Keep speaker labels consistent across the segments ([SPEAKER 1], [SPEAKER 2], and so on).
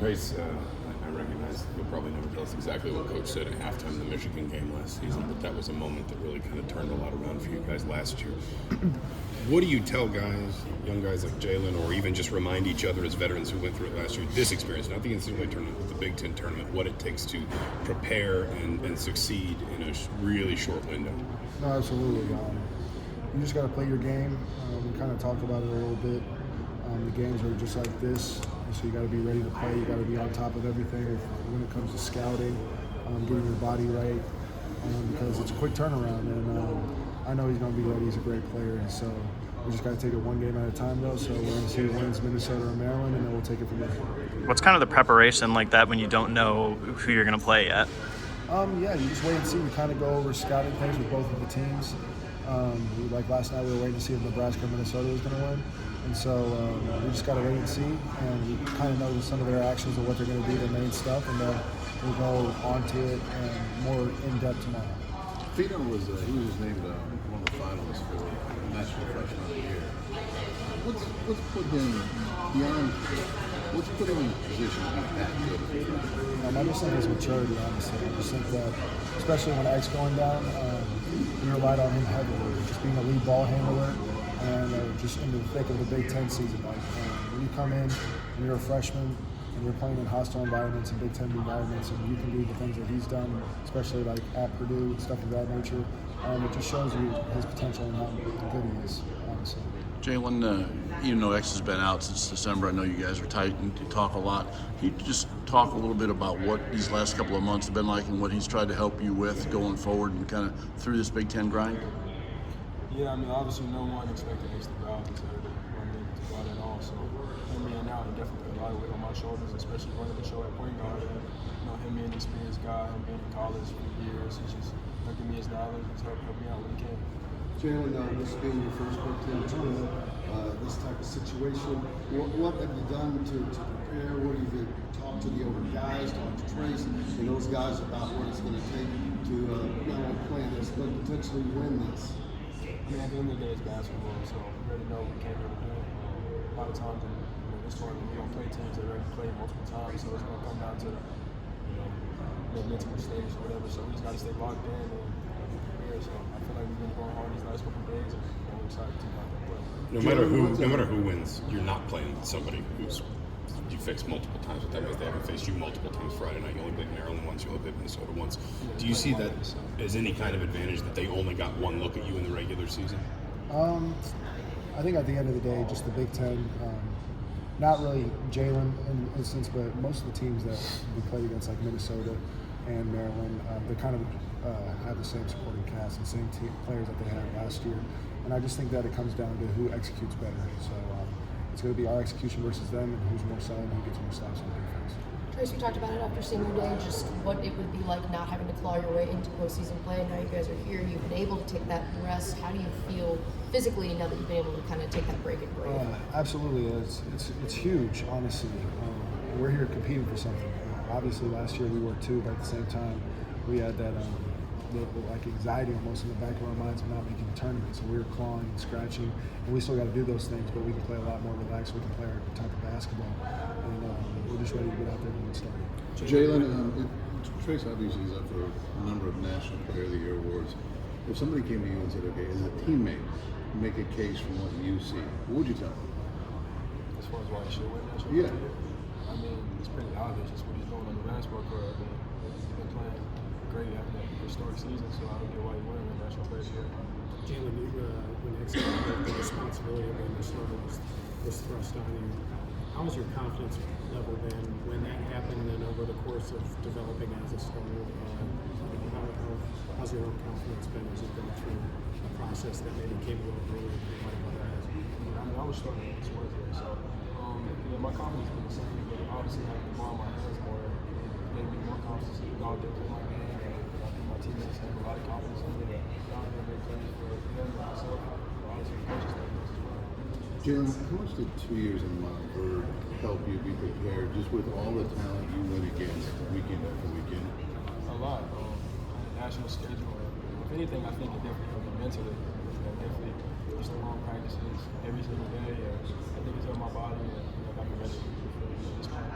[SPEAKER 1] Trayce, I recognize you'll probably never tell us exactly what Coach said at halftime in the Michigan game last season, but that was a moment that really kind of turned a lot around for you guys last year. What do you tell guys, young guys like Jalen, or even just remind each other as veterans who went through it last year, this experience, not the NCAA tournament, but the Big Ten tournament, what it takes to prepare and succeed in a really short window?
[SPEAKER 2] No, absolutely. You just got to play your game. We kind of talked about it a little bit. The games are just like this, so you got to be ready to play. You got to be on top of everything when it comes to scouting, getting your body right, because it's a quick turnaround. And I know he's going to be ready. He's a great player, and so we just got to take it one game at a time, though. So we're going to see who wins Minnesota or Maryland, and then we'll take it from there.
[SPEAKER 3] What's kind of the preparation like that when you don't know who you're going to play yet?
[SPEAKER 2] Yeah, you just wait and see. We kind of go over scouting things with both of the teams. Like last night, we were waiting to see if Nebraska or Minnesota was going to win. And so we just got to wait and see. And we kind of know some of their actions and what they're going to do, their main stuff. And then we'll go on to it and more in-depth tomorrow.
[SPEAKER 4] Fino was just named one of the finalists for National Freshman of the Year. What's put him beyond? What's put him in a position to be that good?
[SPEAKER 2] I just think his maturity, honestly. I just think that, especially when X going down, we relied on him heavily, just being a lead ball handler and just in the thick of the Big Ten season. Like when you come in and you're a freshman and you're playing in hostile environments and Big Ten environments, and you can do the things that he's done, especially like at Purdue and stuff of that nature, it just shows you his potential and how good he is, honestly.
[SPEAKER 4] Jalen, even though X has been out since December, I know you guys are tight and you talk a lot. Can you just talk a little bit about what these last couple of months have been like and what he's tried to help you with going forward and kind of through this Big Ten grind?
[SPEAKER 5] Yeah, I mean, obviously no one expected us to go out and to go out at all. So him being out, he definitely put a lot of weight on my shoulders, especially running the show at point guard. And, him being an experienced guy, him being in college for years, he's just giving me his knowledge and help me out when he can.
[SPEAKER 6] Jalen, this being your first Big Ten tournament, this type of situation, what have you done to prepare? What have you talked to the older guys, talked to Trayce and those guys about what it's going to take to not only play this, but potentially win this?
[SPEAKER 5] I mean, at the end of the day, it's basketball, so we already know what we can't really do. A lot of times in this tournament, we don't play teams that already played multiple times, so it's going to come down to the mental stage or whatever. So we just got to stay locked in and prepare. So I feel like we've been going hard these last couple of days, and we're excited to see how that play.
[SPEAKER 1] No matter who wins, you're not playing somebody who's you faced multiple times with them. They haven't faced you multiple times Friday night. You only played Maryland once, you only played Minnesota once. Do you see that as any kind of advantage that they only got one look at you in the regular season?
[SPEAKER 2] I think at the end of the day, just the Big Ten, not really Jalen in instance, but most of the teams that we played against, like Minnesota and Maryland, they kind of have the same supporting cast and same players that they had last year. And I just think that it comes down to who executes better. So it's going to be our execution versus them, and who's more solid and who gets more stops on defense.
[SPEAKER 7] Trayce, we talked about it after senior day, just what it would be like not having to claw your way into postseason play. Now you guys are here, you've been able to take that rest. How do you feel physically now that you've been able to kind of take that break and breathe?
[SPEAKER 2] Absolutely, it's huge, honestly. We're here competing for something. Obviously, last year we were too, but at the same time, we had that like anxiety almost in the back of our minds of not making the tournament. So we were clawing and scratching, and we still got to do those things, but we can play a lot more relaxed. We can play our type of basketball, and we're just ready to get out there when it started.
[SPEAKER 4] Jalen, Trayce obviously is up for a number of National Player of the Year awards. If somebody came to you and said, okay, as a teammate, make a case from what you see, what would you tell them?
[SPEAKER 5] As far as why he should win National
[SPEAKER 4] Yeah.
[SPEAKER 5] Player of the Year? I mean, it's pretty obvious. It's what he's doing on the basketball court. I mean, he's been playing great after that historic season, so I don't get why he won the National Player of the Year.
[SPEAKER 8] Jalen, when the responsibility of being the starter was thrust on you, how has your confidence level been when that happened and over the course of developing as a starter? How's your own confidence been as you've been through a process that maybe came a little earlier than you might have otherwise?
[SPEAKER 5] I mean, I was starting this Wednesday, so my confidence has been the same, but obviously having the ball in my hands more gave me more confidence to go out there and play my game. I think my teammates have a lot of confidence in me. I'm going to make plays for them and myself. Obviously, the coaches think this as well.
[SPEAKER 4] Jalen, how much did 2 years in Montverde help you be prepared just with all the talent you went against weekend after weekend?
[SPEAKER 5] A lot. National schedule. If anything, I think it definitely helped me mentally. Definitely just the long practices every single day. I think it's helped my body and got me ready for this point.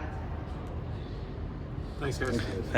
[SPEAKER 8] Thanks, guys.
[SPEAKER 3] Thanks.